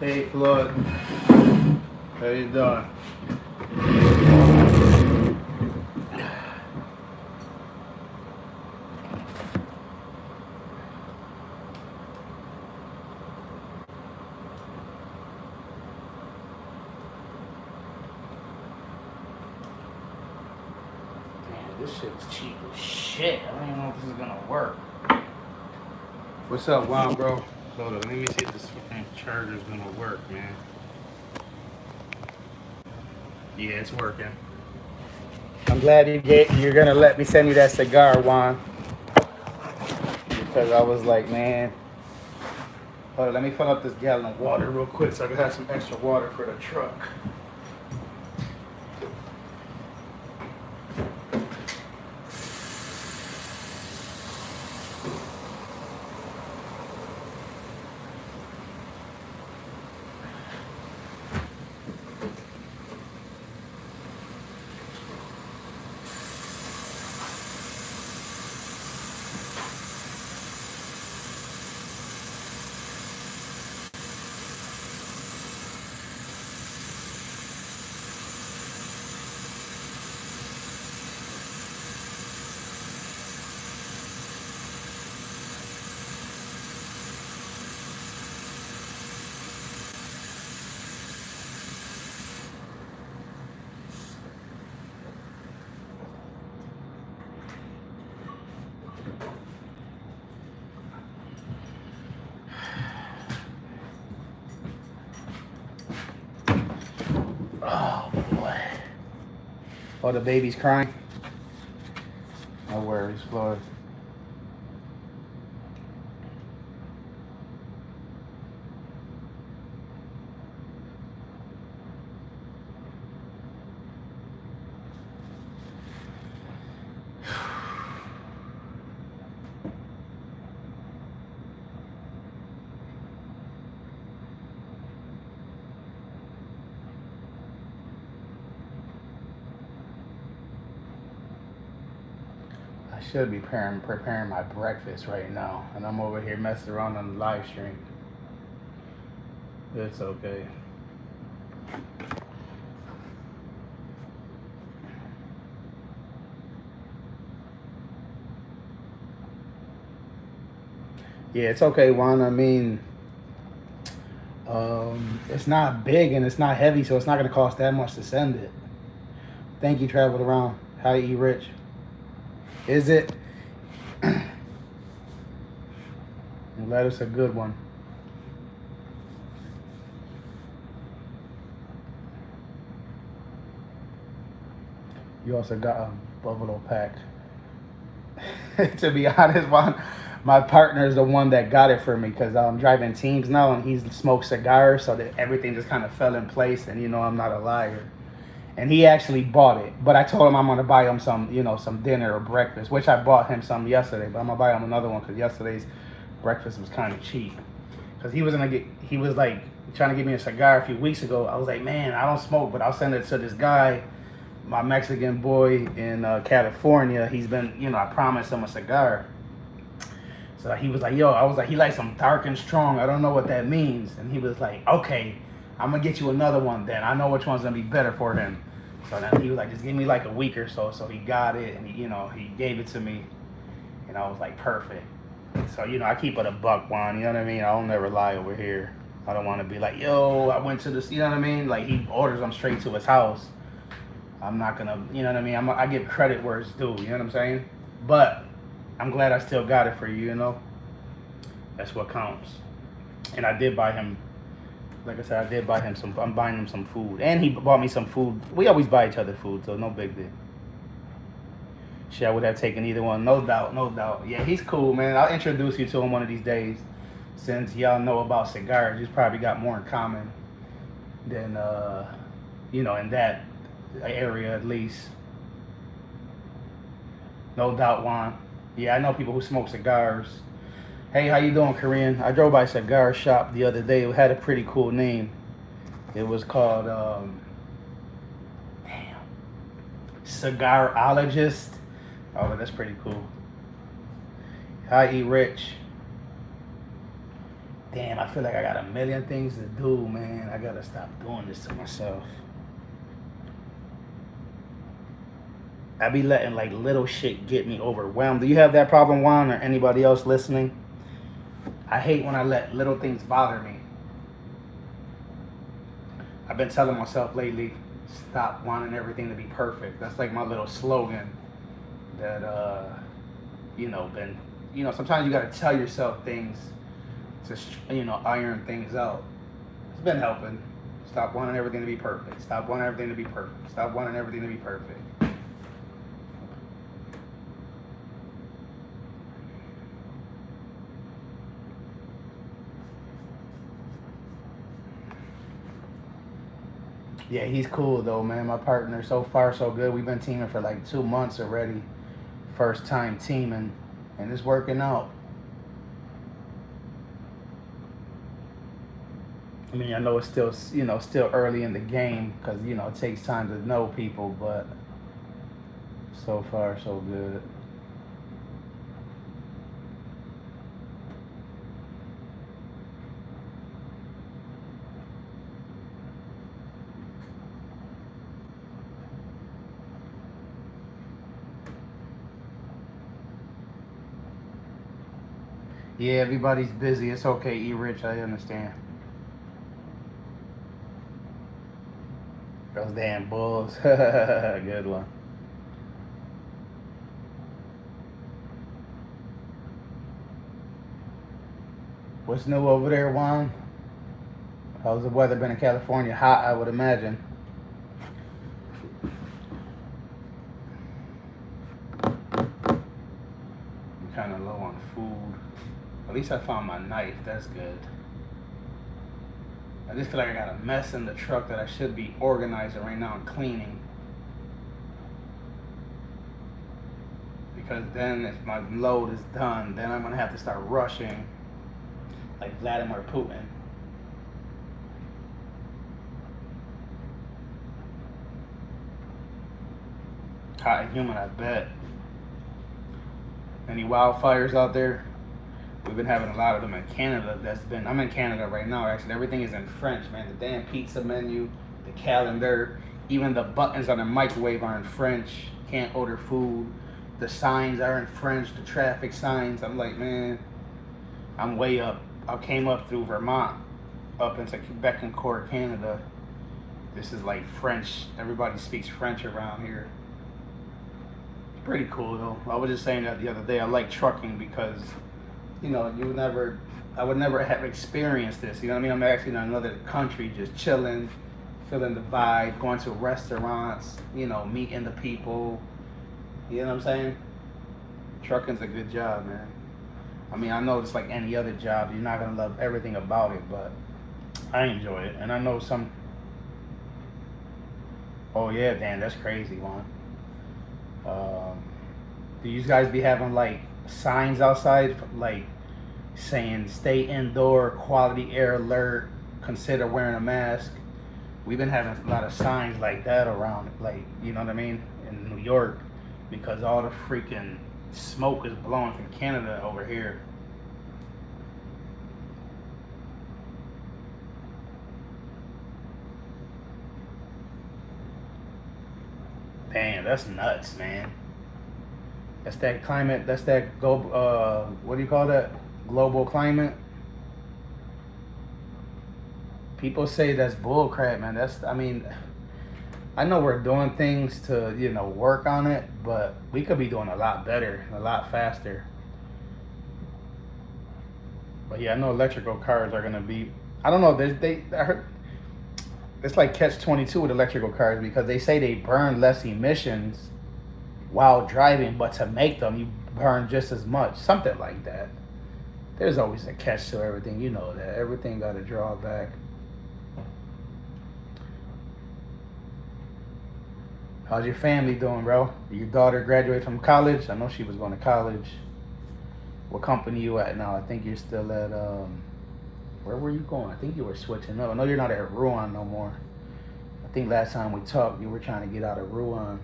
Hey, Floyd. How you doing? Man, this shit's cheap as shit. I don't even know if this is gonna work. What's up, Juan, bro? Hold on, let me see if this fucking charger's gonna work, man. Yeah, it's working. I'm glad you're gonna let me send you that cigar, Juan. Because I was like, man. Hold on, let me fill up this gallon of water real quick so I can have some extra water for the truck. Oh boy. Oh, the baby's crying? No worries, Floyd. I should be preparing my breakfast right now, and I'm over here messing around on the live stream. It's okay. Yeah, it's okay, Juan. I mean, it's not big and it's not heavy, so it's not going to cost that much to send it. Thank you, Traveled Around. Hi, E. Rich. Is it? I'm glad it's a good one. You also got a Buffalo pack. To be honest, my partner is the one that got it for me because I'm driving teams now and he smokes cigars, so that everything just kind of fell in place. And you know, I'm not a liar. And he actually bought it, but I told him I'm gonna buy him some, some dinner or breakfast, which I bought him some yesterday. But I'm gonna buy him another one because yesterday's breakfast was kind of cheap. Because he was like trying to give me a cigar a few weeks ago. I was like, man, I don't smoke, but I'll send it to this guy, my Mexican boy in California. He's been, I promised him a cigar. So he was like, yo, I was like, he likes some dark and strong. I don't know what that means. And he was like, okay, I'm gonna get you another one then. I know which one's gonna be better for him. So then he was like, just give me like a week or so. So he got it and he gave it to me. And I was like, perfect. So, I keep it a buck, Juan, you know what I mean? I don't never lie over here. I don't want to be like, yo, I went to this, you know what I mean? Like, he orders them straight to his house. I'm not going to, you know what I mean? I give credit where it's due, you know what I'm saying? But I'm glad I still got it for you, That's what counts. And I did buy him, like I said, I'm buying him some food. And he bought me some food. We always buy each other food, so no big deal. Shit, I would have taken either one, no doubt, no doubt. Yeah, he's cool, man. I'll introduce you to him one of these days. Since y'all know about cigars, he's probably got more in common than, in that area at least. No doubt, Juan. Yeah, I know people who smoke cigars. Hey, how you doing, Korean? I drove by a cigar shop the other day. It had a pretty cool name. It was called, Cigarologist. Oh, that's pretty cool. Hi, E. Rich. Damn, I feel like I got a million things to do, man. I gotta stop doing this to myself. I be letting like little shit get me overwhelmed. Do you have that problem, Juan, or anybody else listening? I hate when I let little things bother me. I've been telling myself lately, stop wanting everything to be perfect. That's like my little slogan that been sometimes you gotta tell yourself things to iron things out. It's been helping. Stop wanting everything to be perfect. Stop wanting everything to be perfect. Stop wanting everything to be perfect. Yeah, he's cool though, man. My partner, so far so good. We've been teaming for like 2 months already. First time teaming, and it's working out. I mean, I know it's still still early in the game because it takes time to know people, but so far so good. Yeah, everybody's busy. It's okay, E Rich. I understand. Those damn Bulls. Good one. What's new over there, Juan? How's the weather been in California? Hot, I would imagine. I'm kind of low on food. At least I found my knife. That's good. I just feel like I got a mess in the truck that I should be organizing right now and cleaning. Because then if my load is done, then I'm gonna have to start rushing like Vladimir Putin. Hot and humid, I bet. Any wildfires out there? We've been having a lot of them in Canada. I'm in Canada right now. Actually, everything is in French, man. The damn pizza menu, the calendar, even the buttons on the microwave are in French. Can't order food. The signs are in French. The traffic signs. I'm like, man, I'm way up. I came up through Vermont, up into Becancourt, Canada. This is like French. Everybody speaks French around here. Pretty cool though. I was just saying that the other day. I like trucking because I would never have experienced this. You know what I mean? I'm actually in another country, just chilling, feeling the vibe, going to restaurants, meeting the people. You know what I'm saying? Trucking's a good job, man. I mean, I know it's like any other job. You're not gonna love everything about it, but I enjoy it. And I know some. Oh yeah, Dan, that's crazy, man. Um, do you guys be having like signs outside, like saying "Stay indoor," "Quality air alert," "Consider wearing a mask"? We've been having a lot of signs like that around, like you know what I mean, in New York, because all the freaking smoke is blowing from Canada over here. Damn, that's nuts, man. That's that climate. That's that go. What do you call that? Global climate. People say that's bull crap, man. I mean, I know we're doing things to work on it, but we could be doing a lot better, a lot faster. But yeah, I know electrical cars are gonna be. I don't know. I heard it's like catch 22 with electrical cars because they say they burn less emissions while driving, but to make them, you burn just as much. Something like that. There's always a catch to everything. You know that everything got a drawback. How's your family doing, bro? Your daughter graduated from college? I know she was going to college. What company you at now? I think you're still at where were you going? I think you were switching up. I know you're not at Ruan no more. I think last time we talked, you were trying to get out of Ruan.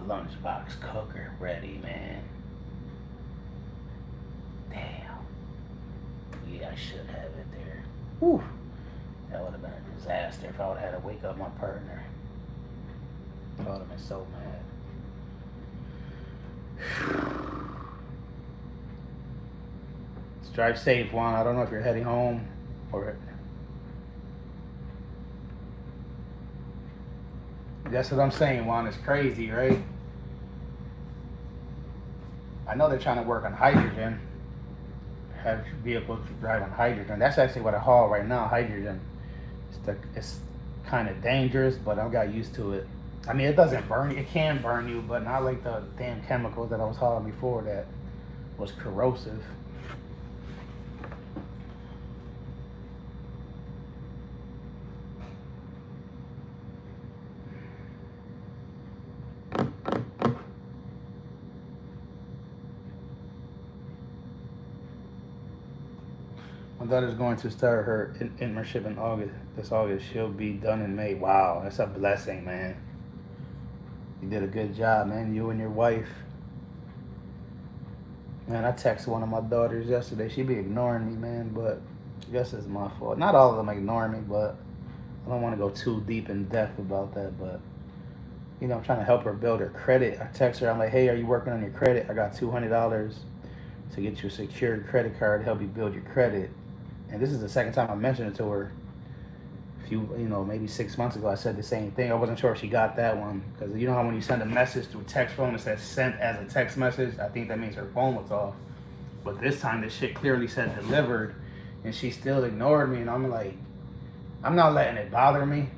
lunchbox cooker ready, man. Damn. Yeah, I should have it there. Whew. That would have been a disaster if I would have had to wake up my partner. I would have been so mad. Let's drive safe, Juan. I don't know if you're heading home or. That's what I'm saying, Juan. It's crazy, right? I know they're trying to work on hydrogen, have vehicles drive on hydrogen. That's actually what I haul right now, hydrogen. It's kind of dangerous, but I've got used to it. I mean, it doesn't burn you. It can burn you, but not like the damn chemicals that I was hauling before that was corrosive. My daughter's going to start her internship in August. This August, she'll be done in May. Wow, that's a blessing, man. You did a good job, man. You and your wife. Man, I texted one of my daughters yesterday. She be ignoring me, man, but I guess it's my fault. Not all of them ignore me, but I don't want to go too deep in depth about that. But I'm trying to help her build her credit. I text her. I'm like, hey, are you working on your credit? I got $200 to get you a secured credit card to help you build your credit. And this is the second time I mentioned it to her. Maybe 6 months ago, I said the same thing. I wasn't sure if she got that one, because you know how when you send a message through text phone, it says sent as a text message. I think that means her phone was off. But this time, this shit clearly said delivered, and she still ignored me. And I'm like, I'm not letting it bother me.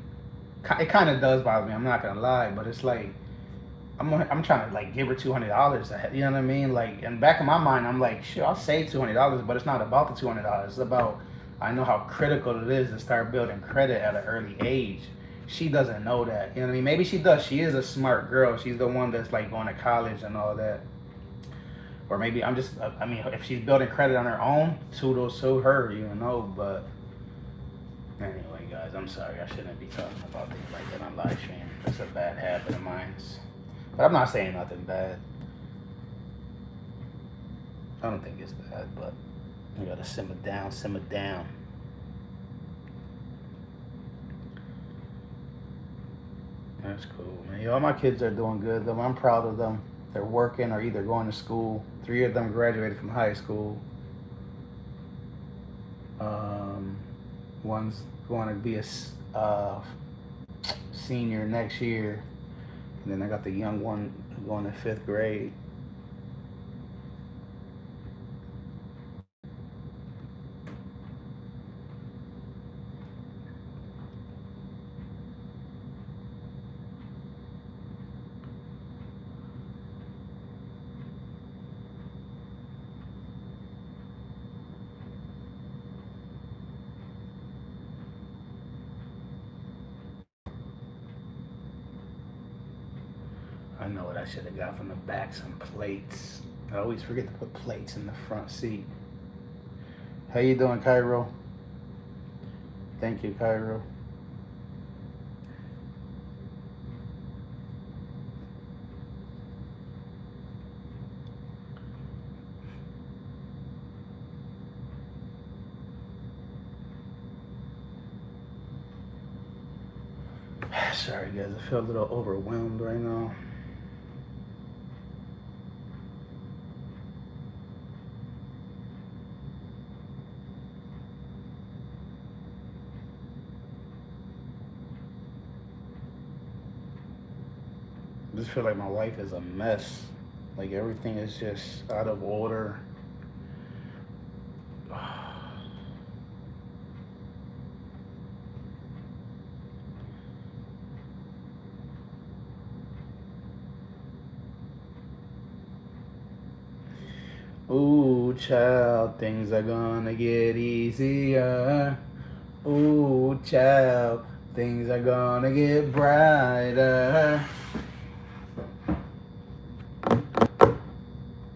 It kind of does bother me. I'm not gonna lie, but it's like I'm trying to like give her $200. You know what I mean? Like, in the back of my mind, I'm like, sure, I'll save $200, but it's not about the $200. It's about, I know how critical it is to start building credit at an early age. She doesn't know that. You know what I mean? Maybe she does. She is a smart girl. She's the one that's like going to college and all that. Or maybe if she's building credit on her own, kudos to her, but anyway, guys, I'm sorry. I shouldn't be talking about things like that on live stream. That's a bad habit of mine. But I'm not saying nothing bad. I don't think it's bad, but you gotta simmer down, simmer down. That's cool, man. All my kids are doing good, though. I'm proud of them. They're working or either going to school. 3 of them graduated from high school. One's going to be a senior next year. And then I got the young one going to 5th grade. I know what I should have got from the back, some plates. I always forget to put plates in the front seat. How you doing, Cairo? Thank you, Cairo. Sorry, guys. I feel a little overwhelmed right now. I just feel like my life is a mess. Like everything is just out of order. Ooh, child, things are gonna get easier. Ooh, child, things are gonna get brighter.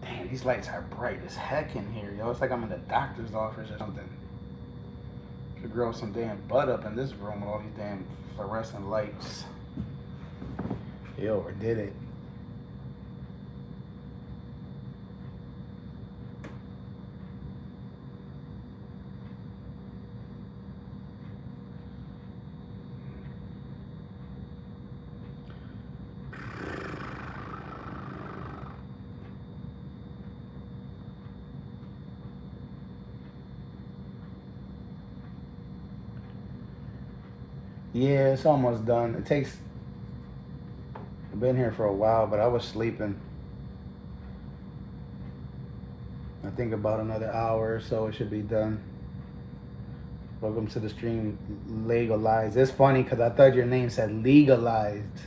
Damn, these lights are bright as heck in here, yo. It's like I'm in the doctor's office or something. Could grow some damn butt up in this room with all these damn fluorescent lights. He overdid it. Yeah, it's almost done. It takes. I've been here for a while, but I was sleeping. I think about another hour or so it should be done. Welcome to the stream, legalized. It's funny because I thought your name said legalized,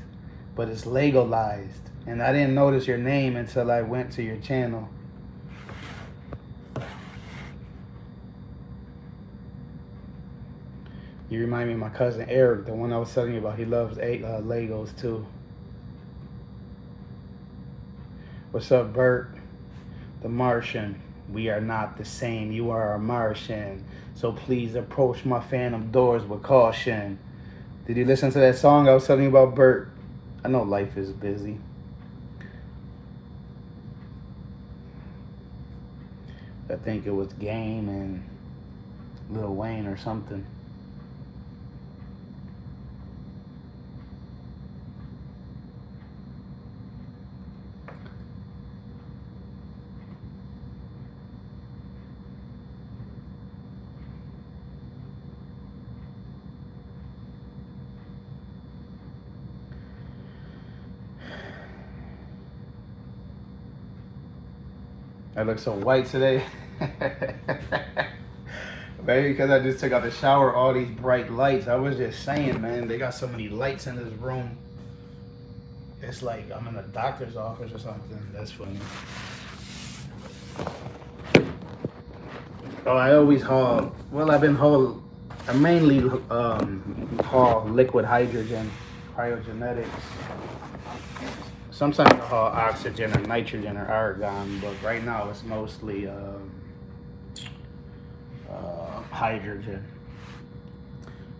but it's legalized, and I didn't notice your name until I went to your channel. You remind me of my cousin Eric, the one I was telling you about. He loves Legos too. What's up, Bert? The Martian. We are not the same. You are a Martian. So please approach my phantom doors with caution. Did you listen to that song I was telling you about, Bert? I know life is busy. I think it was Game and Lil Wayne or something. I look so white today. Maybe because I just took out the shower, all these bright lights. I was just saying, man, they got so many lights in this room. It's like I'm in a doctor's office or something. That's funny. Oh, I always haul. Well, I've been haul. I mainly haul liquid hydrogen, cryogenetics. Sometimes I haul oxygen or nitrogen or argon, but right now it's mostly hydrogen.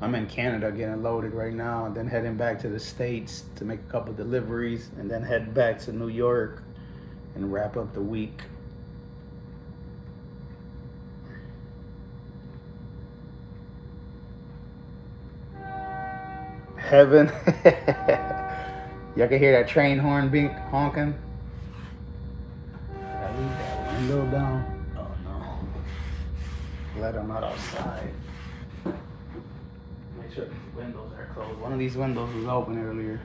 I'm in Canada getting loaded right now, and then heading back to the States to make a couple deliveries, and then head back to New York and wrap up the week. Heaven. Y'all can hear that train horn honking? Did I leave that window down? Oh no. Let them out outside. Make sure these windows are closed. One of these windows was open earlier.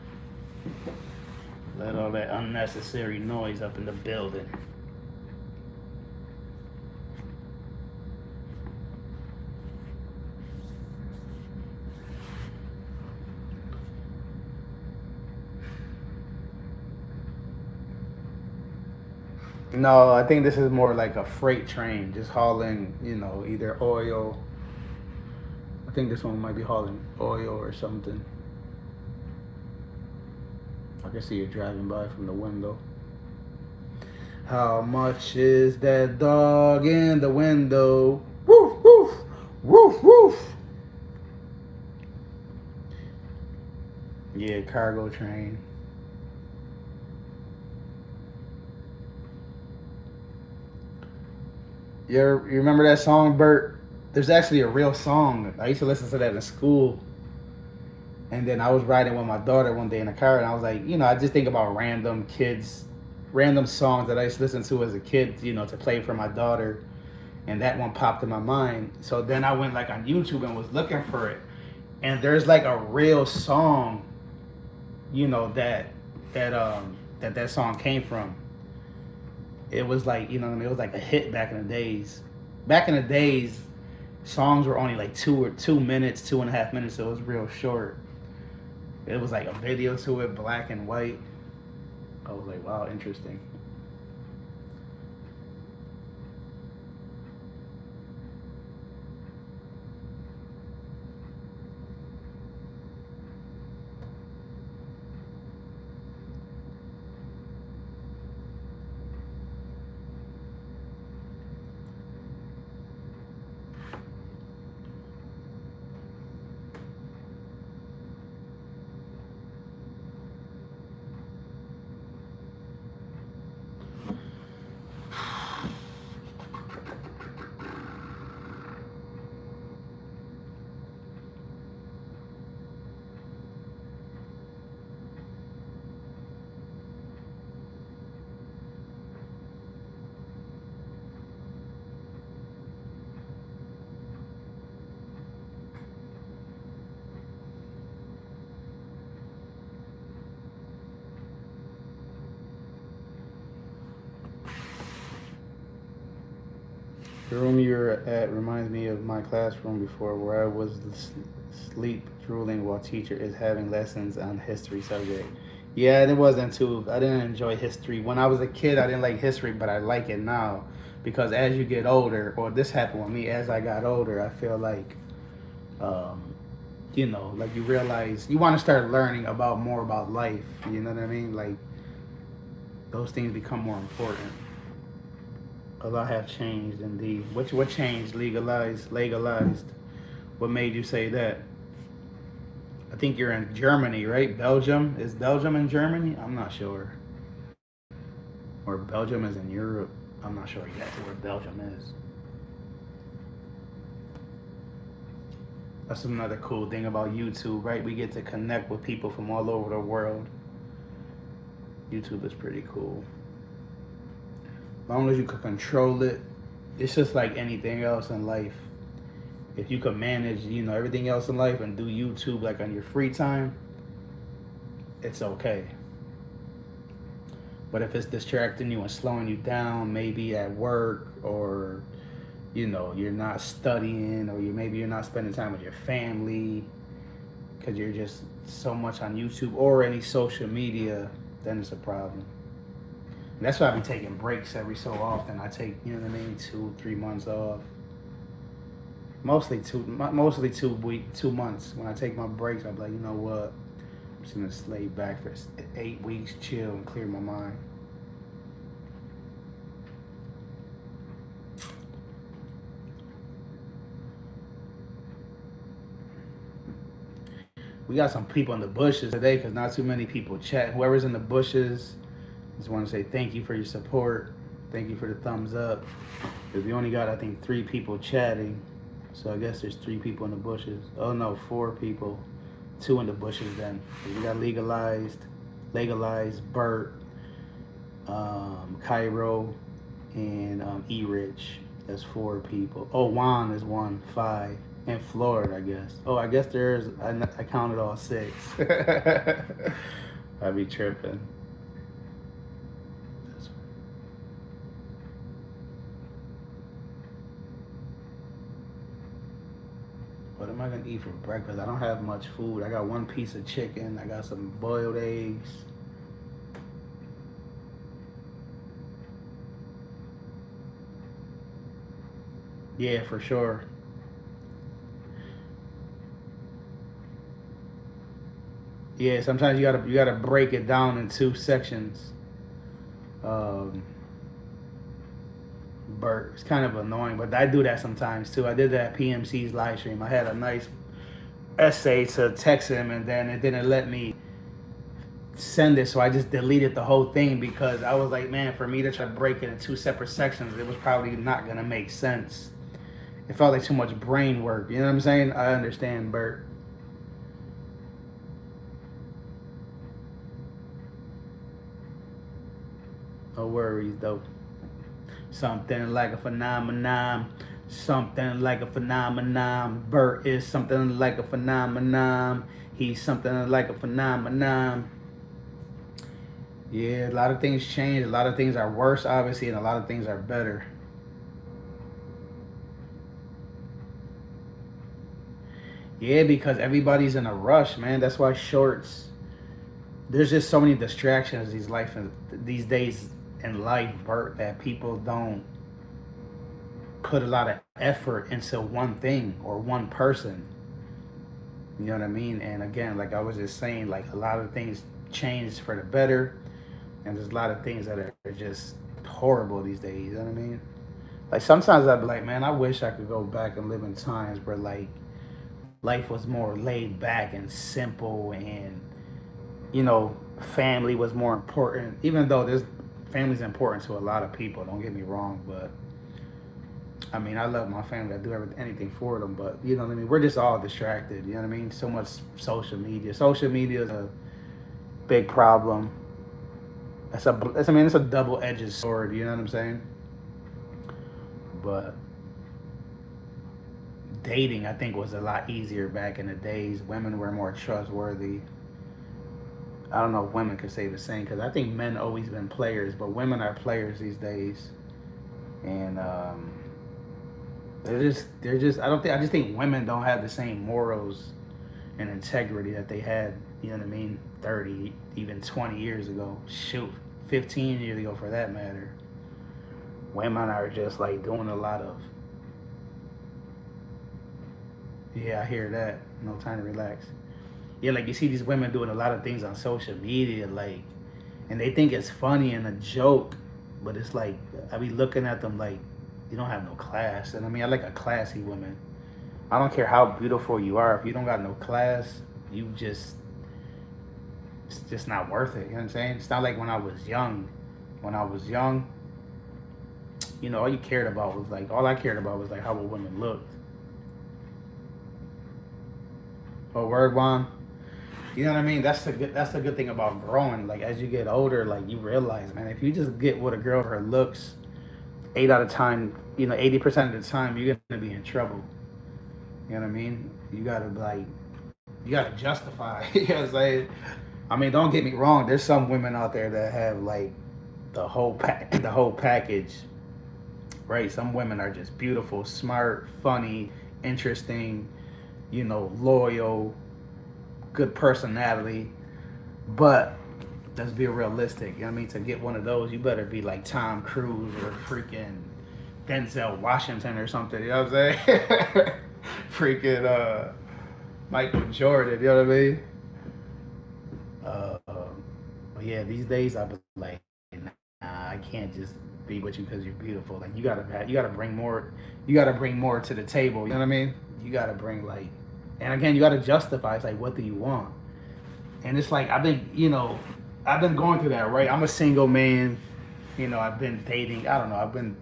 Let all that unnecessary noise up in the building. No, I think this is more like a freight train, just hauling, either oil. I think this one might be hauling oil or something. I can see it driving by from the window. How much is that dog in the window? Woof, woof, woof, woof. Yeah, cargo train. You remember that song, Bert? There's actually a real song. I used to listen to that in school. And then I was riding with my daughter one day in the car, and I was like, I just think about random songs that I used to listen to as a kid, to play for my daughter. And that one popped in my mind. So then I went like on YouTube and was looking for it. And there's like a real song, that song came from. It was like, it was like a hit back in the days. Back in the days, songs were only like 2 minutes, 2.5 minutes, so it was real short. It was like a video to it, black and white. I was like, wow, interesting. The room you're at reminds me of my classroom before, where I was sleep drooling while teacher is having lessons on history subject. Yeah, it wasn't too. I didn't enjoy history when I was a kid. I didn't like history, but I like it now because as you get older, or this happened with me as I got older, I feel like, um, like you realize you want to start learning about more about life. You know what I mean? Like those things become more important. A lot have changed indeed. What changed? Legalized. What made you say that? I think you're in Germany, right? Belgium. Is Belgium in Germany? I'm not sure. Or Belgium is in Europe. I'm not sure exactly where Belgium is. That's another cool thing about YouTube, right? We get to connect with people from all over the world. YouTube is pretty cool. As long as you can control it, it's just like anything else in life. If you can manage, everything else in life and do YouTube like on your free time, it's okay. But if it's distracting you and slowing you down, maybe at work or you're not studying or maybe you're not spending time with your family because you're just so much on YouTube or any social media, then it's a problem. And that's why I've been taking breaks every so often. I take, 2, 3 months off. Mostly 2 months. When I take my breaks, I'm like, you know what? I'm just gonna lay back for 8 weeks, chill, and clear my mind. We got some people in the bushes today because not too many people chat. Whoever's in the bushes, just want to say thank you for your support. Thank you for the thumbs up. Because we only got, I think, 3 people chatting. So I guess there's 3 people in the bushes. Oh no, 4 people. 2 in the bushes then. We got legalized, Bert, Cairo, and E-Rich. That's 4 people. Oh, Juan is 1, 5. In Florida, I guess. Oh, I guess I counted all 6. I'd be tripping. What am I gonna eat for breakfast? I don't have much food. I got 1 piece of chicken. I got some boiled eggs. Yeah, for sure. Yeah, sometimes you gotta break it down in 2 sections. Um, Bert, it's kind of annoying, but I do that sometimes too. I did that at PMC's live stream. I had a nice essay to text him, and then it didn't let me send it, so I just deleted the whole thing because I was like, man, for me to try to break it in 2 separate sections, it was probably not gonna make sense. It felt like too much brain work. You know what I'm saying? I understand, Bert. No worries, though. Something like a phenomenon. Something like a phenomenon. Bert is something like a phenomenon. He's something like a phenomenon. Yeah, a lot of things change. A lot of things are worse, obviously, and a lot of things are better. Yeah, because everybody's in a rush, man. That's why shorts. There's just so many distractions these days in life, Bert, that people don't put a lot of effort into one thing or one person. You know what I mean? And again, like I was just saying, like a lot of things changed for the better, and there's a lot of things that are just horrible these days. You know what I mean? Like sometimes I'd be like, man, I wish I could go back and live in times where like life was more laid back and simple, and you know, family was more important. Even though there's family's important to a lot of people. Don't get me wrong, but I mean, I love my family. I do anything for them, but you know what I mean. We're just all distracted. You know what I mean. So much social media. Social media is a big problem. It's a double-edged sword. You know what I'm saying? But dating, I think, was a lot easier back in the days. Women were more trustworthy. I don't know if women could say the same because I think men always been players, but women are players these days. And I just think women don't have the same morals and integrity that they had, you know what I mean, 30, even 20 years ago. Shoot, 15 years ago for that matter. Women are just like doing a lot of, yeah, I hear that. No time to relax. Yeah, like you see these women doing a lot of things on social media, like, and they think it's funny and a joke, but it's like, I be looking at them like, you don't have no class. And I mean, I like a classy woman. I don't care how beautiful you are. If you don't got no class, you just, it's just not worth it. You know what I'm saying? It's not like when I was young. When I was young, you know, all I cared about was like how a woman looked. Oh, word one. You know what I mean? That's the good thing about growing. Like as you get older, like you realize, man, if you just get with a girl for her looks, 8 out of 10, you know, 80% of the time, you're gonna be in trouble. You know what I mean? You gotta justify. You know what I'm saying? I mean, don't get me wrong. There's some women out there that have like the whole package, right? Some women are just beautiful, smart, funny, interesting, you know, loyal, good personality. But let's be realistic. You know what I mean? To get one of those, you better be like Tom Cruise or freaking Denzel Washington or something. You know what I'm saying? Freaking Michael Jordan. You know what I mean? Uh, but yeah, these days I was like, nah, I can't just be with you because you're beautiful. Like you gotta bring more. You gotta bring more to the table. You know what I mean? You gotta bring like, and again, you gotta justify. It's like, what do you want? And it's like I've been going through that, right? I'm a single man. You know, I've been dating. I don't know. I've been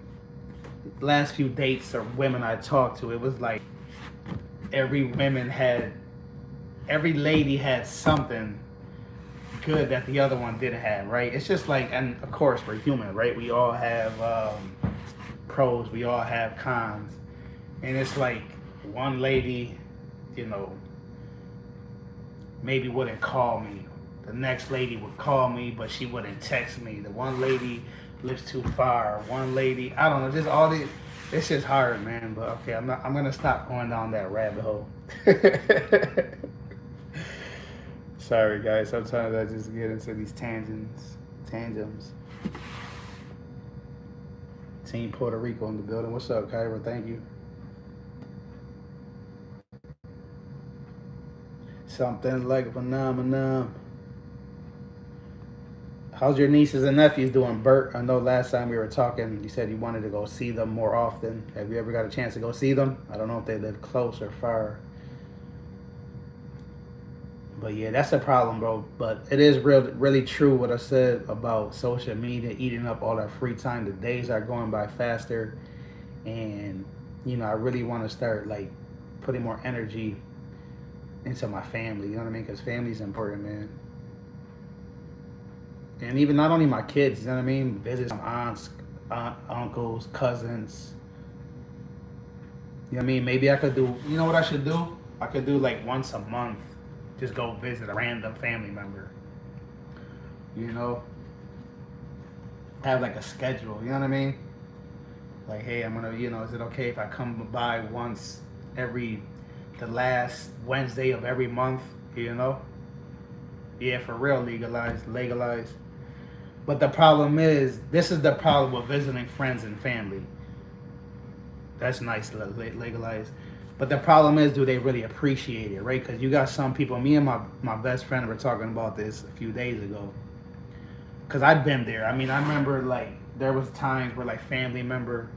last few dates or women I talked to. It was like every women had, every lady had something good that the other one didn't have, right? It's just like, and of course we're human, right? We all have pros, we all have cons, and it's like one lady, you know, maybe wouldn't call me. The next lady would call me, but she wouldn't text me. The one lady lives too far. One lady, I don't know, just all these. It's just hard, man. But okay, I'm gonna stop going down that rabbit hole. Sorry, guys. Sometimes I just get into these tangents. Team Puerto Rico in the building. What's up, Kyra? Thank you. Something like a phenomenon. How's your nieces and nephews doing, Bert? I know last time we were talking, you said you wanted to go see them more often. Have you ever got a chance to go see them? I don't know if they live close or far. But yeah, that's a problem, bro. But it is really true what I said about social media eating up all our free time. The days are going by faster, and you know, I really want to start like putting more energy into my family. You know what I mean? Because family's important, man. And even not only my kids, you know what I mean? Visit some aunts, uncles, cousins. You know what I mean? Maybe I could do, you know what I should do? I could do like once a month, just go visit a random family member. You know? Have like a schedule, you know what I mean? Like, hey, I'm gonna, you know, is it okay if I come by once the last Wednesday of every month, you know? Yeah, for real, legalize. But the problem is, this is the problem with visiting friends and family. That's nice, legalized. But the problem is, do they really appreciate it, right? Because you got some people, me and my best friend were talking about this a few days ago. Because I've been there. I mean, I remember, like, there was times where, like, family member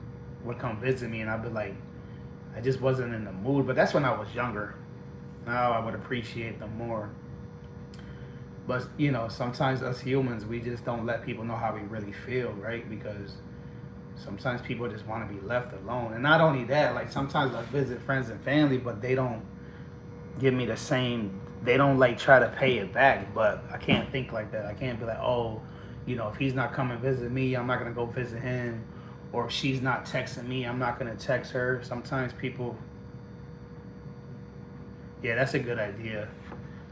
would come visit me, and I'd be like, I just wasn't in the mood. But that's when I was younger. Now I would appreciate them more. But, you know, sometimes us humans, we just don't let people know how we really feel, right? Because sometimes people just want to be left alone. And not only that, like sometimes I visit friends and family, but they don't give me the same, they don't like try to pay it back. But I can't think like that. I can't be like, oh, you know, if he's not coming visit me, I'm not going to go visit him. Or if she's not texting me, I'm not going to text her. Sometimes people, yeah, that's a good idea.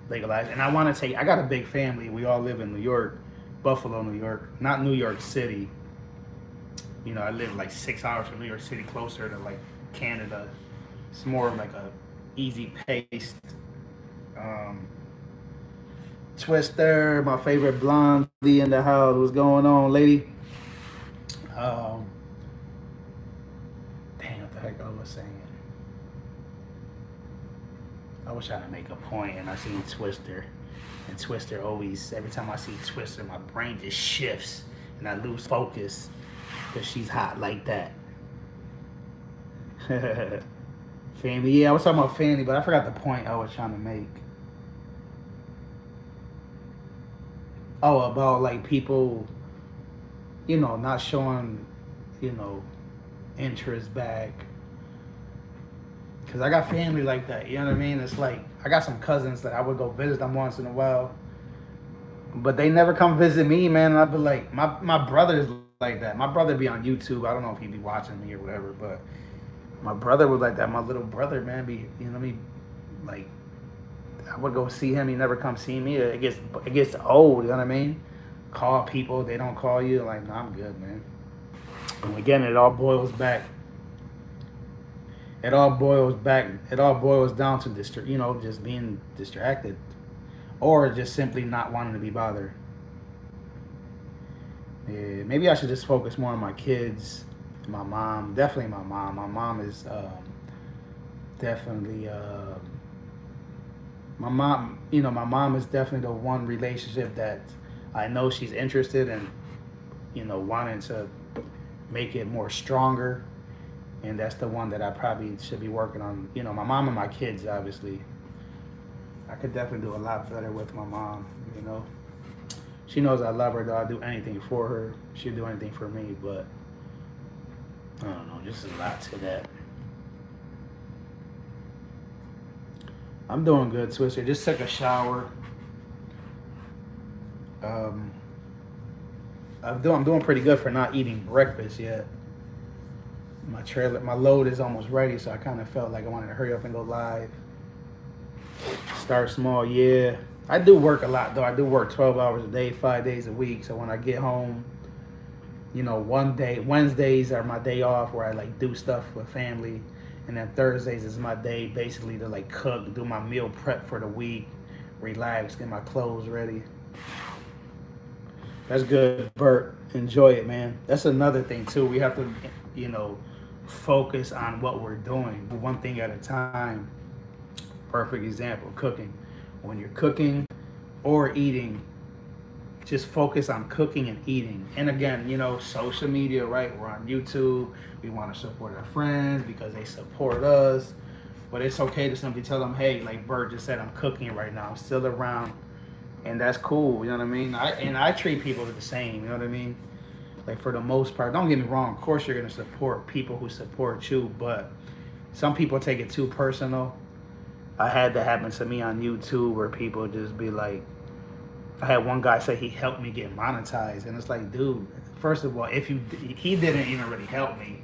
Legalize. And I want to take, I got a big family. We all live in New York, Buffalo, New York, not New York City. You know, I live like 6 hours from New York City, closer to like Canada. It's more of like a easy paced. Um, Twister, my favorite blondie in the house. What's going on, lady? Um, Dang, what the heck I was saying? I was trying to make a point, and I seen Twister, and Twister always. Every time I see Twister, my brain just shifts, and I lose focus because she's hot like that. Family, yeah, I was talking about family, but I forgot the point I was trying to make. Oh, about like people, not showing, you know, interest back. Cause I got family like that, you know what I mean? It's like I got some cousins that I would go visit them once in a while, but they never come visit me, man. And I'd be like, my brother's like that. My brother be on YouTube. I don't know if he be watching me or whatever, but my brother was like that. My little brother, man, be you know what I mean? Like I would go see him. He never come see me. It gets old. You know what I mean? Call people. They don't call you. Like, nah, I'm good, man. And again, it all boils back. It all boils back. It all boils down to just being distracted, or just simply not wanting to be bothered. Yeah, maybe I should just focus more on my kids, my mom. Definitely my mom. My mom is definitely. My mom, my mom is definitely the one relationship that I know she's interested in, wanting to make it more stronger. And that's the one that I probably should be working on. My mom and my kids, obviously. I could definitely do a lot better with my mom. She knows I love her, though. I'll do anything for her. She'll do anything for me, but I don't know. Just a lot to that. I'm doing good, Twister. Just took a shower. Um, I'm doing pretty good for not eating breakfast yet. My load is almost ready, so I kind of felt like I wanted to hurry up and go live. Start small, yeah. I do work a lot, though. I do work 12 hours a day, 5 days a week. So when I get home, Wednesdays are my day off where I like do stuff with family. And then Thursdays is my day basically to like cook, do my meal prep for the week, relax, get my clothes ready. That's good, Bert. Enjoy it, man. That's another thing too. We have to, focus on what we're doing, one thing at a time. Perfect example, cooking. When you're cooking or eating, just focus on cooking and eating. And again, social media, right? We're on YouTube. We want to support our friends because they support us. But it's okay to simply tell them, hey, like Bert just said, I'm cooking right now. I'm still around. And that's cool, you know what I mean? I treat people the same, you know what I mean? Like for the most part, don't get me wrong, of course you're gonna support people who support you, but some people take it too personal. I had that happen to me on YouTube where people just be like, I had one guy say he helped me get monetized, and it's like, dude, first of all, he didn't even really help me,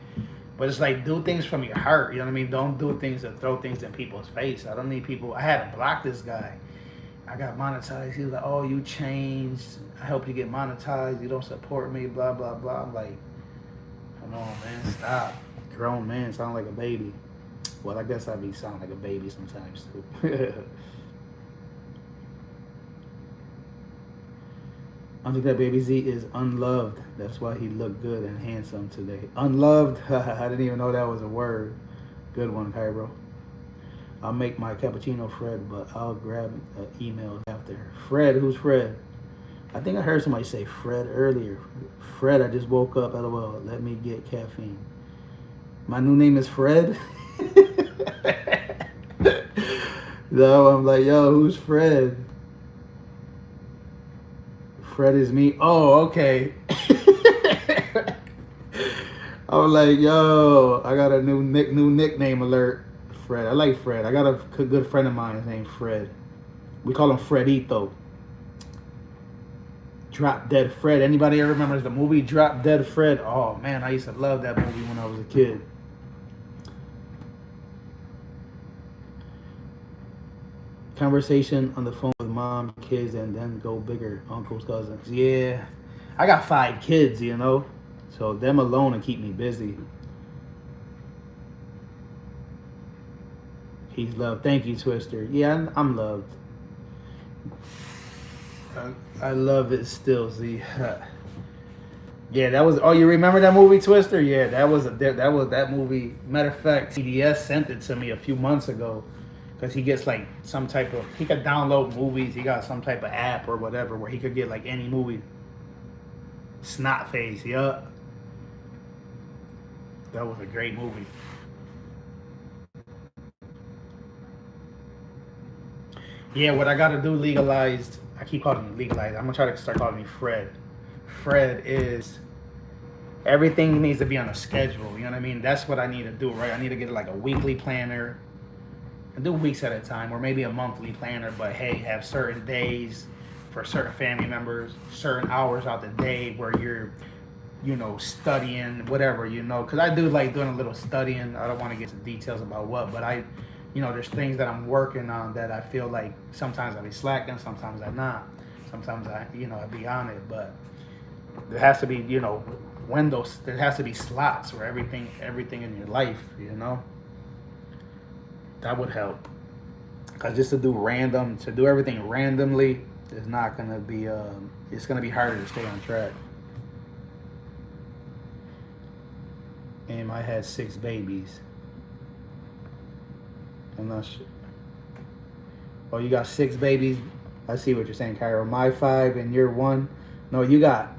but it's like, do things from your heart, you know what I mean? Don't do things to throw things in people's face. I don't need people. I had to block this guy. I got monetized. He was like, oh, you changed. I helped you get monetized. You don't support me, blah, blah, blah. I'm like, come on, man, stop. Grown man sound like a baby. Well, I guess I be sound like a baby sometimes, too. Undercut Baby Z is unloved. That's why he looked good and handsome today. Unloved? I didn't even know that was a word. Good one, Cairo. I'll make my cappuccino, Fred, but I'll grab an email after. Fred, who's Fred? I think I heard somebody say Fred earlier. Fred, I just woke up. LOL. Let me get caffeine. My new name is Fred. No, I'm like, yo, who's Fred? Fred is me. Oh, okay. I was like, yo, I got a new nickname alert. Fred. I like Fred. I got a good friend of mine named Fred. We call him Fredito. Drop Dead Fred. Anybody ever remembers the movie Drop Dead Fred? Oh man, I used to love that movie when I was a kid. Conversation on the phone with mom, kids, and then go bigger. Uncles, cousins. Yeah. I got 5 kids, So them alone will keep me busy. He's loved. Thank you, Twister. Yeah, I'm loved. I love it still, Z. Yeah, that was. Oh, you remember that movie Twister? Yeah, that movie. Matter of fact, CDS sent it to me a few months ago, because he gets like some type of. He could download movies. He got some type of app or whatever where he could get like any movie. Snot Face, yup. That was a great movie. Yeah, what I gotta do legalized. I keep calling him legalized. I'm gonna try to start calling me Fred. Fred is everything needs to be on a schedule. You know what I mean? That's what I need to do, right? I need to get like a weekly planner and do weeks at a time, or maybe a monthly planner. But hey, have certain days for certain family members, certain hours out the day where you're, studying, whatever, because I do like doing a little studying. I don't want to get into details about what, but there's things that I'm working on that I feel like sometimes I be slacking, sometimes I not, sometimes I be on it, but there has to be, windows. There has to be slots for everything in your life. That would help. Cause just to do everything randomly is not gonna be. It's gonna be harder to stay on track. And I had 6 babies. I'm not sure. Oh, you got 6 babies. I see what you're saying, Cairo. My 5 and you're 1. No, you got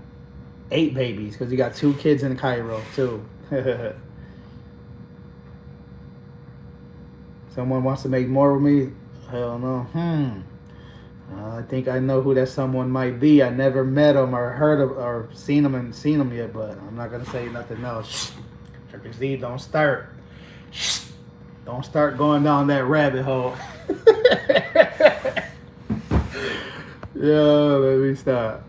8 babies because you got 2 kids in Cairo too. Someone wants to make more with me? Hell no. I think I know who that someone might be. I never met him or heard of or seen him yet, but I'm not gonna say nothing else. Trick Z, don't start. Don't start going down that rabbit hole. Yo, let me stop.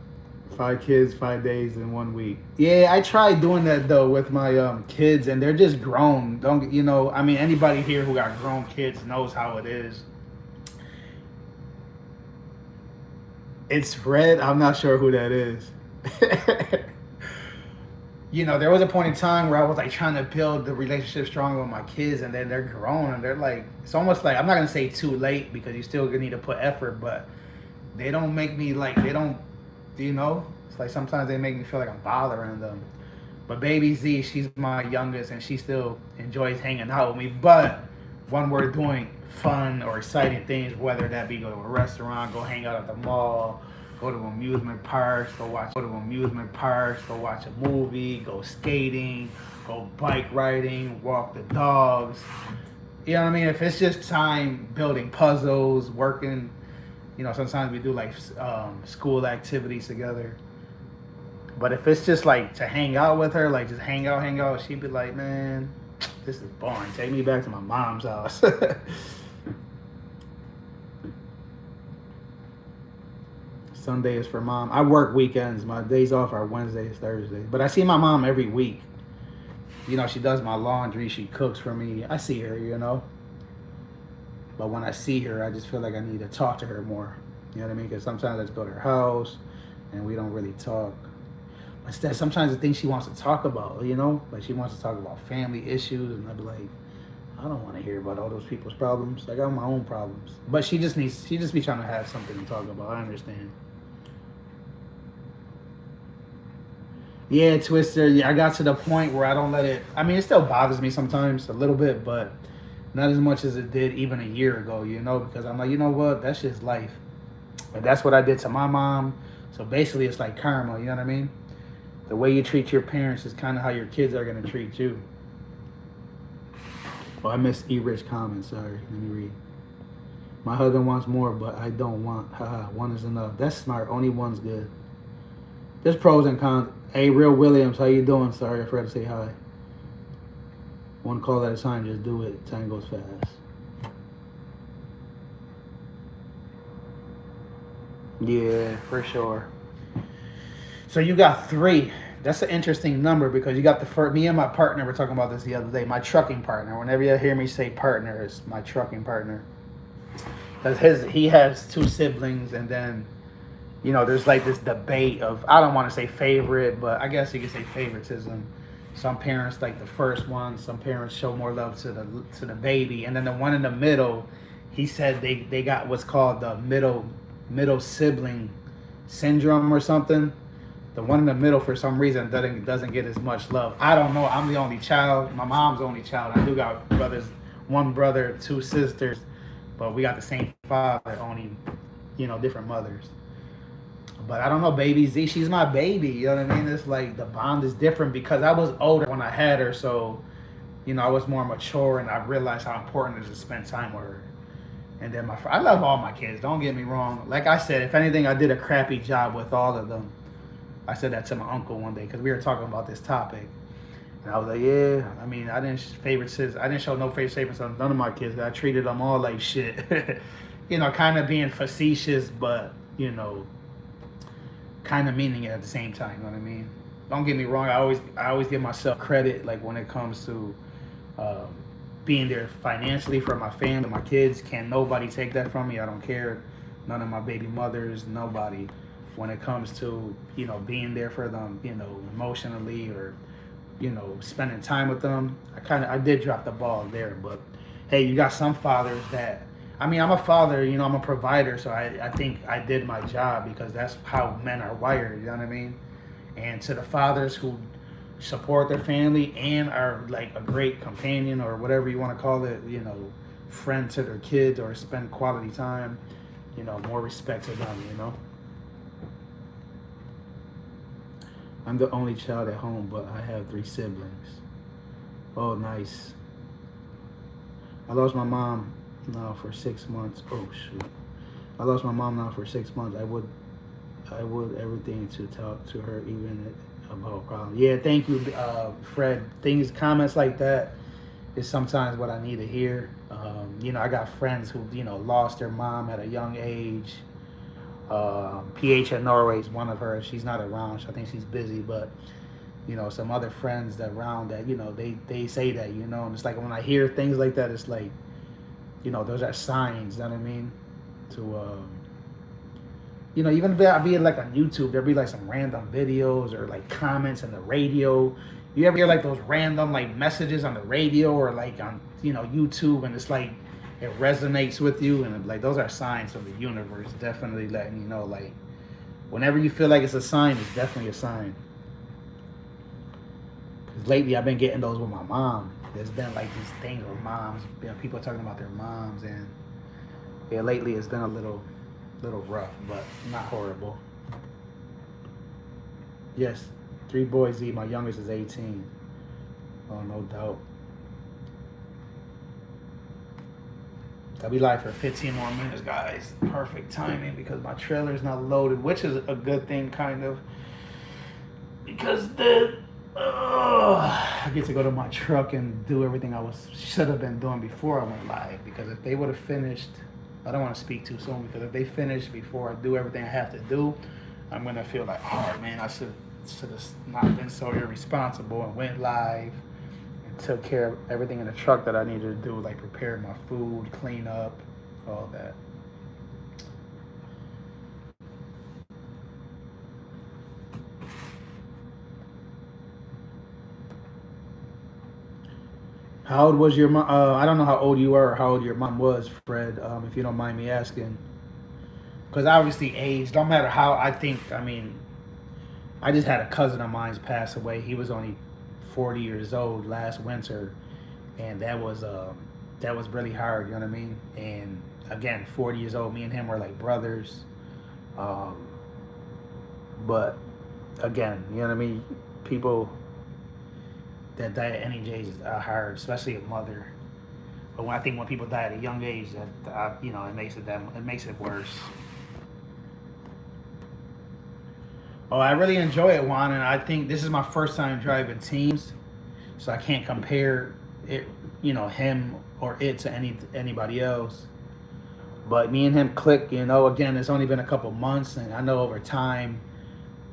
5 kids, 5 days in 1 week. Yeah, I tried doing that though with my kids, and they're just grown. Anybody here who got grown kids knows how it is. It's Red. I'm not sure who that is. There was a point in time where I was like trying to build the relationship stronger with my kids, and then they're grown and they're like, it's almost like, I'm not gonna say too late because you still gonna need to put effort, but they don't make me like, they don't, it's like sometimes they make me feel like I'm bothering them. But baby Z, she's my youngest and she still enjoys hanging out with me. But when we're doing fun or exciting things, whether that be go to a restaurant, go hang out at the mall, go to amusement parks, go watch a movie, go skating, go bike riding, walk the dogs. You know what I mean? If it's just time building puzzles, working, sometimes we do like school activities together. But if it's just like to hang out with her, like just hang out, she'd be like, man, this is boring. Take me back to my mom's house. Sunday is for mom. I work weekends. My days off are Wednesdays, Thursdays. But I see my mom every week. She does my laundry. She cooks for me. I see her, But when I see her, I just feel like I need to talk to her more. You know what I mean? Because sometimes I just go to her house and we don't really talk. Instead, sometimes the things she wants to talk about, like she wants to talk about family issues, and I'd be like, I don't want to hear about all those people's problems. I got my own problems. But she just be trying to have something to talk about. I understand. Yeah, Twister. Yeah, I got to the point where I don't let it. It still bothers me sometimes a little bit, but not as much as it did even a year ago, because I'm like, you know what? That's just life. And that's what I did to my mom. So basically, it's like karma, you know what I mean? The way you treat your parents is kind of how your kids are going to treat you. Oh, I missed E-Rich comment. Sorry. Let me read. My husband wants more, but I don't want. Haha, 1 is enough. That's smart. Only 1's good. There's pros and cons. Hey, Real Williams, how you doing? Sorry, I forgot to say hi. 1 call at a time. Just do it. Time goes fast. Yeah, for sure. So you got 3. That's an interesting number because you got the first. Me and my partner were talking about this the other day. My trucking partner. Whenever you hear me say partner, it's my trucking partner. Because he has 2 siblings, and then, there's like this debate of, I don't want to say favorite, but I guess you could say favoritism. Some parents like the first one. Some parents show more love to the baby, and then the one in the middle, he said they got what's called the middle sibling syndrome or something. The one in the middle, for some reason, doesn't get as much love. I don't know. I'm the only child. My mom's the only child. I do got brothers, one brother, two sisters, but we got the same father, only different mothers. But I don't know, baby Z, she's my baby. You know what I mean? It's like the bond is different because I was older when I had her, so I was more mature and I realized how important it is to spend time with her. And then I love all my kids. Don't get me wrong. Like I said, if anything, I did a crappy job with all of them. I said that to my uncle one day because we were talking about this topic, and I was like, yeah. I mean, I didn't show no favoritism on none of my kids. I treated them all like shit. Kind of being facetious, but kind of meaning it at the same time. You know what I mean? Don't get me wrong. I always give myself credit, like when it comes to um, being there financially for my family, my kids. Can't nobody take that from me. I don't care. None of my baby mothers, nobody. When it comes to being there for them, emotionally or spending time with them, I did drop the ball there. But hey, you got some fathers that, I mean, I'm a father, I'm a provider, so I think I did my job because that's how men are wired, you know what I mean? And to the fathers who support their family and are like a great companion or whatever you want to call it, friend to their kids or spend quality time, more respect to them. I'm the only child at home, but I have 3 siblings. Oh, nice. I lost my mom now for 6 months. Oh shoot. I lost my mom now for 6 months. I would everything to talk to her, even about problems. Yeah, thank you, Fred. Comments like that is sometimes what I need to hear. I got friends who lost their mom at a young age. PH at Norway is one of her. She's not around. I think she's busy, but some other friends that around that they say that and it's like when I hear things like that, it's like those are signs. You know what I mean? To even if I be like on YouTube, there'll be like some random videos or like comments on the radio. You ever hear like those random like messages on the radio or like on YouTube, and it's like it resonates with you, and like those are signs of the universe definitely letting you know, like whenever you feel like it's a sign, it's definitely a sign. Because lately I've been getting those with my mom. There's been like these things with moms, people talking about their moms, and yeah, lately it's been a little rough, but not horrible. Yes, 3 boys. Z, my youngest is 18. Oh, no doubt. I'll be live for 15 more minutes, guys. Perfect timing because my trailer's not loaded, which is a good thing, kind of. Because I get to go to my truck and do everything should have been doing before I went live. Because if they would have finished, I don't want to speak too soon, because if they finish before I do everything I have to do, I'm gonna feel like, oh man, I should have not been so irresponsible and went live and took care of everything in the truck that I needed to do, like prepare my food, clean up, all that. How old was your mom? I don't know how old you are or how old your mom was, Fred, if you don't mind me asking. Because obviously age, don't matter how, I mean, I just had a cousin of mine's pass away. He was only 40 years old last winter, and that was really hard, you know what I mean? And again, 40 years old, me and him were like brothers. Um, but again, you know what I mean? People that die at any age is hard, especially a mother. But I think when people die at a young age, that it makes it worse. Oh, I really enjoy it, Juan, and I think this is my first time driving teams, so I can't compare it, him or it to anybody else. But me and him click, again, it's only been a couple months, and I know over time,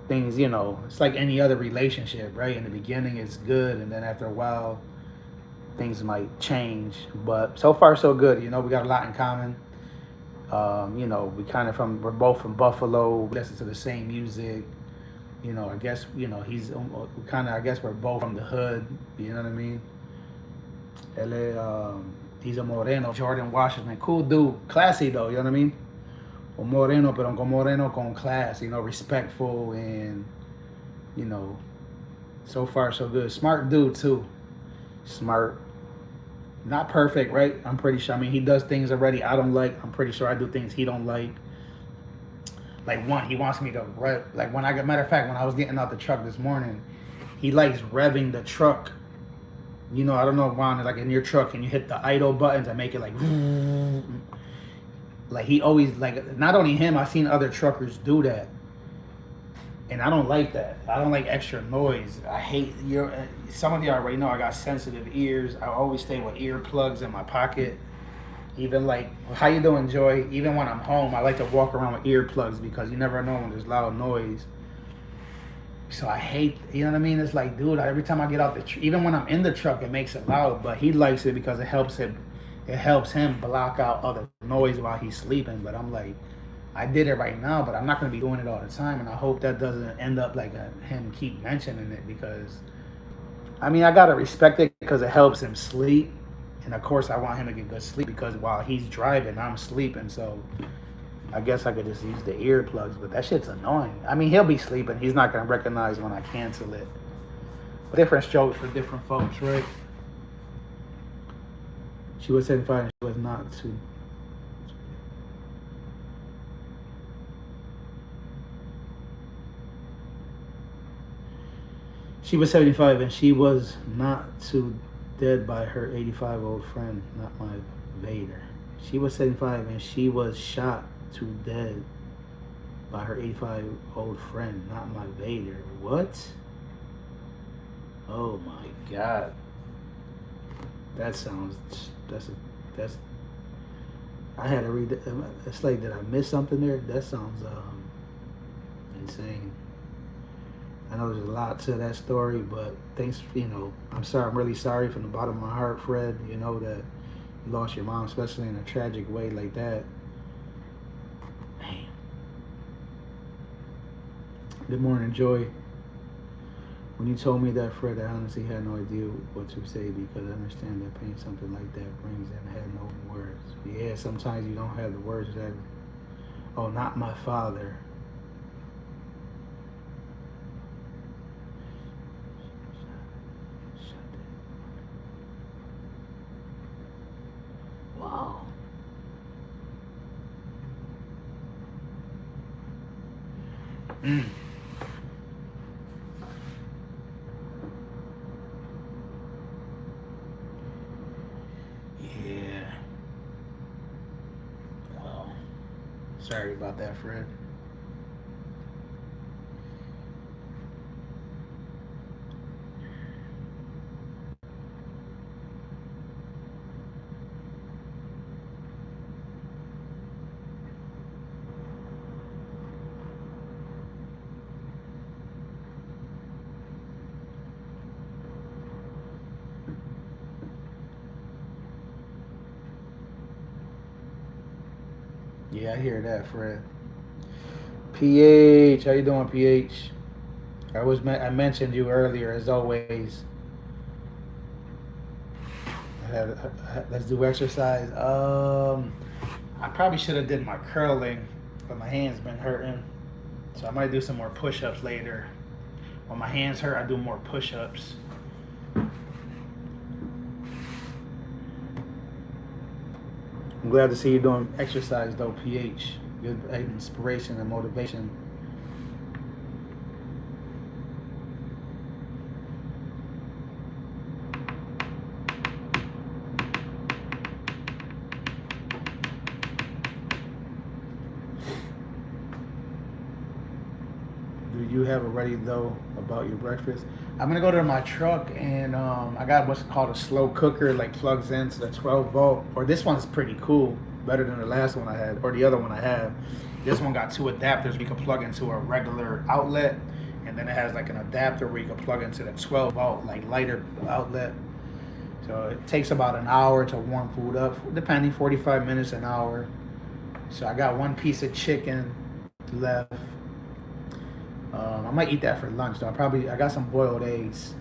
things, it's like any other relationship, right? In the beginning, it's good, and then after a while, things might change. But so far, so good. We got a lot in common. We're both from Buffalo. We listen to the same music. I guess he's kind of. I guess we're both from the hood. You know what I mean? He's a moreno, Jordan Washington, cool dude, classy though. You know what I mean? Un moreno, pero con moreno con class. Respectful and you know, so far so good. Smart dude too. Smart. Not perfect, right? I'm pretty sure. I mean, he does things already I don't like. I'm pretty sure I do things he don't like. Like one, he wants me to rev. Like when I get, matter of fact, when I was getting out the truck this morning, he likes revving the truck. I don't know why, like in your truck, and you hit the idle buttons and make it like he always like. Not only him, I've seen other truckers do that, and I don't like that. I don't like extra noise. I hate your. Some of you already know I got sensitive ears. I always stay with earplugs in my pocket. Even like, how you doing, Joy? Even when I'm home, I like to walk around with earplugs because you never know when there's loud noise. So I hate, you know what I mean? It's like, dude, every time I get out even when I'm in the truck, it makes it loud. But he likes it because it helps him block out other noise while he's sleeping. But I'm like, I did it right now, but I'm not going to be doing it all the time. And I hope that doesn't end up like him keep mentioning it because, I mean, I got to respect it because it helps him sleep. And of course, I want him to get good sleep because while he's driving, I'm sleeping. So I guess I could just use the earplugs, but that shit's annoying. I mean, he'll be sleeping. He's not going to recognize when I cancel it. But different strokes for different folks, right? She was 75 and she was not too. She was 75 and she was not too dead by her 85-year-old friend, not my Vader. She was 75 and she was shot to dead by her 85-year-old friend, not my Vader. What? Oh my God. That sounds. That's. I had to read that. It's like, did I miss something there? That sounds insane. I know there's a lot to that story, but thanks, I'm sorry. I'm really sorry from the bottom of my heart, Fred, that you lost your mom, especially in a tragic way like that. Man. Good morning, Joy. When you told me that, Fred, I honestly had no idea what to say because I understand that pain something like that brings and I had no words. Yeah, sometimes you don't have the words that, oh, not my father. Wow. Mm. Yeah. Well, sorry about that, Fred. Yeah, I hear that, Fred. PH, how you doing, PH? I mentioned you earlier, as always. Let's do exercise. I probably should have did my curling, but my hands been hurting, so I might do some more push-ups later. When my hands hurt, I do more push-ups. I'm glad to see you doing exercise though, PH. Good inspiration and motivation. Do you have it ready though about your breakfast? I'm gonna go to my truck and I got what's called a slow cooker, like plugs into the 12 volt. Or this one's pretty cool, better than the last one I had, or the other one I have. This one got two adapters. We can plug into a regular outlet, and then it has like an adapter where you can plug into the 12 volt, like lighter outlet. So it takes about an hour to warm food up, depending, 45 minutes, an hour. So I got one piece of chicken left. I might eat that for lunch though. I got some boiled eggs.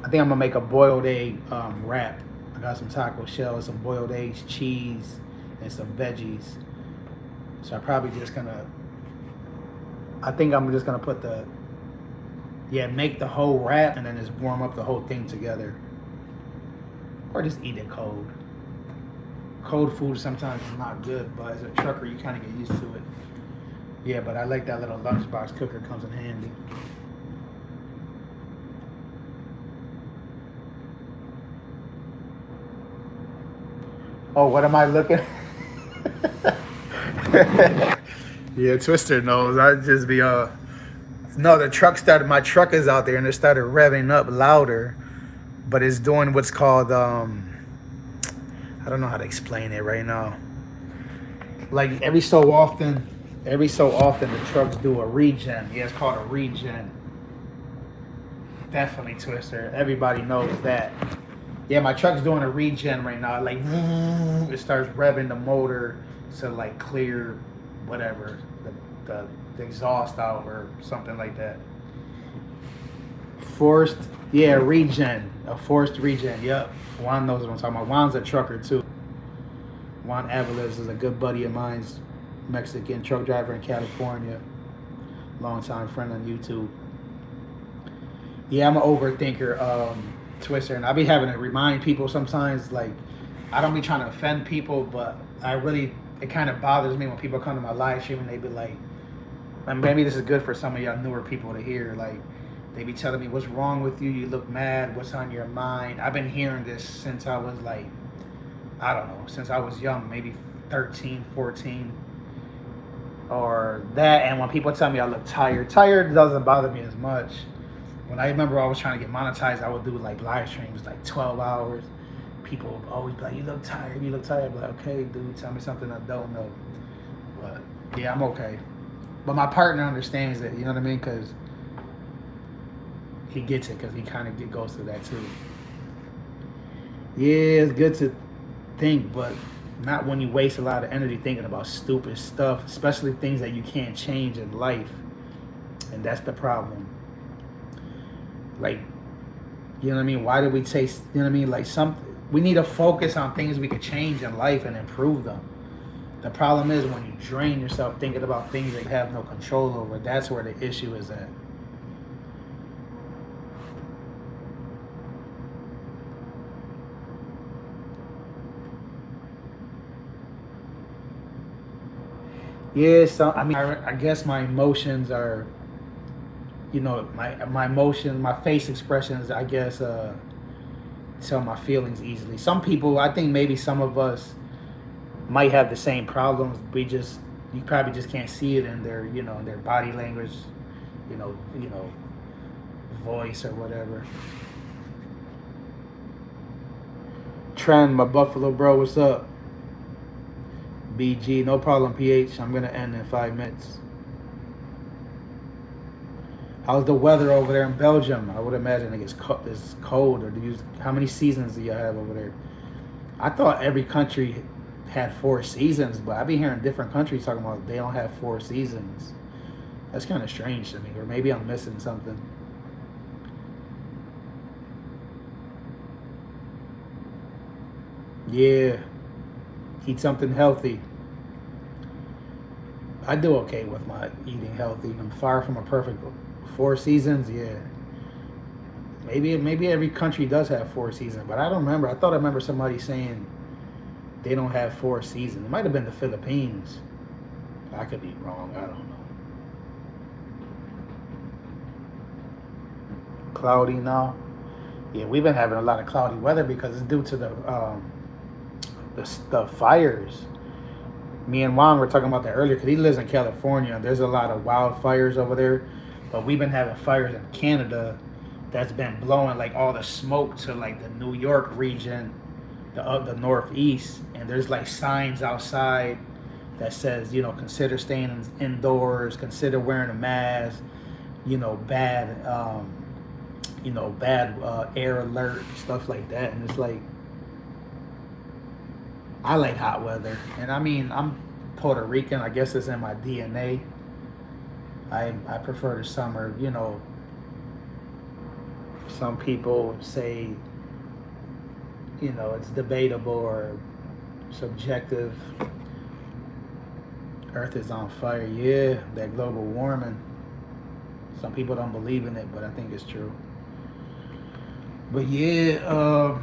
I think I'm gonna make a boiled egg wrap. I got some taco shells, some boiled eggs, cheese, and some veggies. So I think I'm just gonna make the whole wrap and then just warm up the whole thing together. Or just eat it cold. Cold food sometimes is not good, but as a trucker, you kind of get used to it. Yeah, but I like that little lunchbox cooker, comes in handy. Oh, what am I looking? Yeah, Twister knows. I just be no, my truck is out there and it started revving up louder, but it's doing what's called I don't know how to explain it right now. Like every so often the trucks do a regen. Yeah, it's called a regen. Definitely Twister. Everybody knows that. Yeah, my truck's doing a regen right now. Like it starts revving the motor to like clear whatever the exhaust out or something like that. Forced, yeah, regen, a forced regen. Yep, Juan knows what I'm talking about. Juan's a trucker too. Juan Avalos is a good buddy of mine's, Mexican truck driver in California, longtime friend on YouTube. Yeah, I'm an overthinker, Twister, and I be having to remind people sometimes. Like, I don't be trying to offend people, but it kind of bothers me when people come to my live stream and they be like, and maybe this is good for some of y'all newer people to hear. Like, they be telling me, what's wrong with you? You look mad. What's on your mind? I've been hearing this since I was like, I don't know, since I was young, maybe 13, 14, or that. And when people tell me I look tired doesn't bother me as much. When I remember I was trying to get monetized, I would do like live streams, like 12 hours. People would always be like, you look tired. I'd be like, okay, dude, tell me something I don't know. But yeah, I'm okay. But my partner understands it, you know what I mean? Because he gets it, because he kind of goes through that too. Yeah, it's good to think, but not when you waste a lot of energy thinking about stupid stuff, especially things that you can't change in life. And that's the problem. Like, you know what I mean? Why do we taste, you know what I mean? Like, we need to focus on things we could change in life and improve them. The problem is when you drain yourself thinking about things that you have no control over, that's where the issue is at. Yeah, so I mean, I guess my emotions are, my emotions, my face expressions, I guess, tell my feelings easily. Some people, I think maybe some of us might have the same problems. You probably just can't see it in their, in their body language, you know, voice or whatever. Trend, my Buffalo bro, what's up? BG, no problem, PH. I'm gonna end in 5 minutes. How's the weather over there in Belgium? I would imagine it's cold. Or how many seasons do you have over there? I thought every country had 4 seasons, but I've been hearing different countries talking about they don't have 4 seasons. That's kind of strange to me, or maybe I'm missing something. Yeah, eat something healthy. I do okay with my eating healthy. I'm far from a perfect 4 seasons. Yeah, maybe every country does have 4 seasons, but I don't remember. I remember somebody saying they don't have 4 seasons. It might have been the Philippines. I could be wrong. I don't know. Cloudy now. Yeah, we've been having a lot of cloudy weather because it's due to the fires. Me and Juan were talking about that earlier because he lives in California. There's a lot of wildfires over there, but we've been having fires in Canada that's been blowing like all the smoke to like the New York region, the Northeast, and there's like signs outside that says, consider staying indoors, consider wearing a mask, bad, bad air alert, stuff like that. And it's like, I like hot weather, and I mean, I'm Puerto Rican. I guess it's in my DNA. I prefer the summer. You know, some people say, you know, it's debatable or subjective. Earth is on fire. Yeah, that global warming. Some people don't believe in it, but I think it's true. But yeah,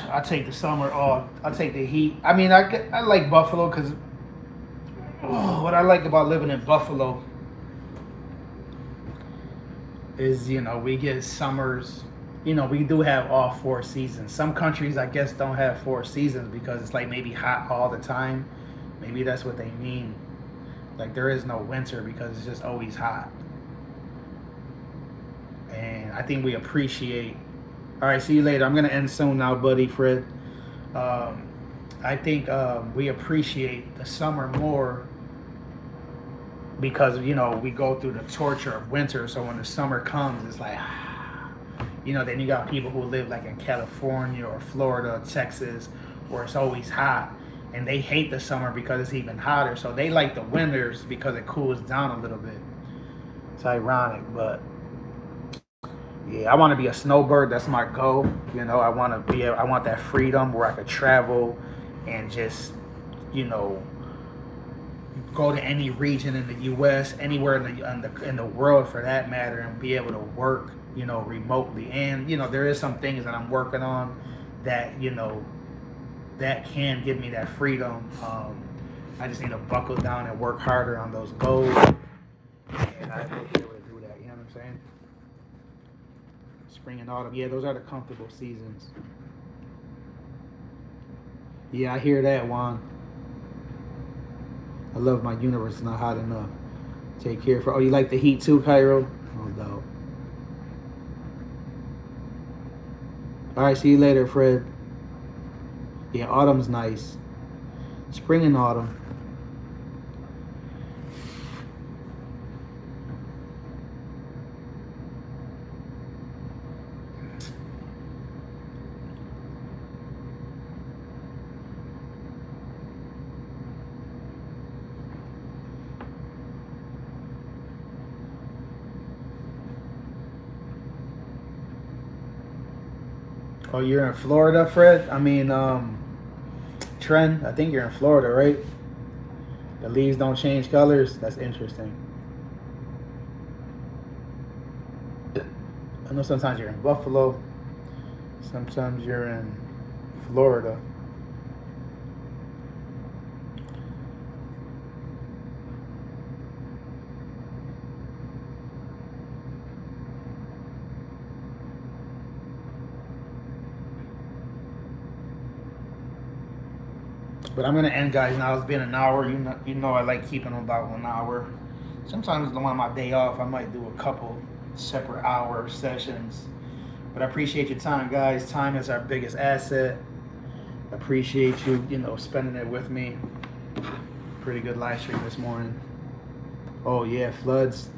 I take the summer off. I take the heat. I mean, I like Buffalo because what I like about living in Buffalo is, you know, we get summers. You know, we do have all 4 seasons. Some countries, I guess, don't have 4 seasons because it's like maybe hot all the time. Maybe that's what they mean. Like there is no winter because it's just always hot. And I think we appreciate. All right, see you later. I'm gonna end soon now, buddy, Fred. Um, I think we appreciate the summer more because you know we go through the torture of winter. So when the summer comes, it's like, you know. Then you got people who live like in California or Florida, Texas, where it's always hot, and they hate the summer because it's even hotter. So they like the winters because it cools down a little bit. It's ironic, but yeah, I want to be a snowbird. That's my goal. You know, I want to be. I want that freedom where I could travel and just, you know, go to any region in the U.S., anywhere in the world for that matter, and be able to work, you know, remotely. And you know, there is some things that I'm working on that you know that can give me that freedom. I just need to buckle down and work harder on those goals, and I will be able to do that. You know what I'm saying? Spring and autumn, yeah, those are the comfortable seasons. Yeah, I hear that, Juan. I love my universe. It's not hot enough. Take care. For oh, you like the heat too, Cairo? No doubt. All right, see you later, Fred. Yeah, autumn's nice. Spring and autumn. Oh, you're in Florida, Fred? I mean, Trent, I think you're in Florida, right? The leaves don't change colors. That's interesting. I know sometimes you're in Buffalo, sometimes you're in Florida. But I'm gonna end, guys. Now it's been an hour. You know I like keeping them about 1 hour. Sometimes on my day off, I might do a couple separate hour sessions. But I appreciate your time, guys. Time is our biggest asset. Appreciate you, you know, spending it with me. Pretty good live stream this morning. Oh yeah, floods.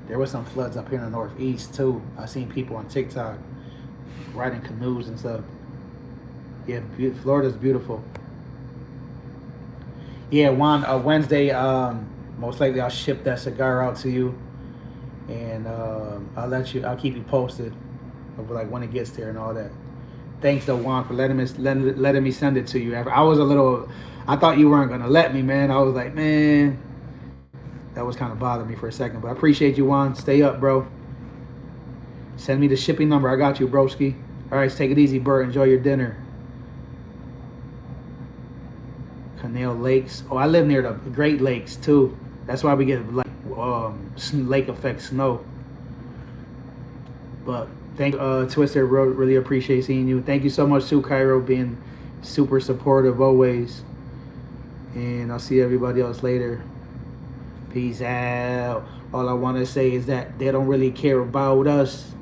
There was some floods up here in the Northeast too. I seen people on TikTok riding canoes and stuff. Yeah, Florida's beautiful. Yeah, Juan. Wednesday. Most likely I'll ship that cigar out to you, and I'll let you. I'll keep you posted of like when it gets there and all that. Thanks though, Juan, for letting me send it to you. I was a little. I thought you weren't gonna let me, man. I was like, man, that was kind of bothering me for a second. But I appreciate you, Juan. Stay up, bro. Send me the shipping number. I got you, broski. All right, take it easy, Bert. Enjoy your dinner. Canal Lakes. Oh, I live near the Great Lakes too. That's why we get like lake effect snow. But thank Twister. Really appreciate seeing you. Thank you so much too, Cairo, being super supportive always. And I'll see everybody else later. Peace out. All I want to say is that they don't really care about us.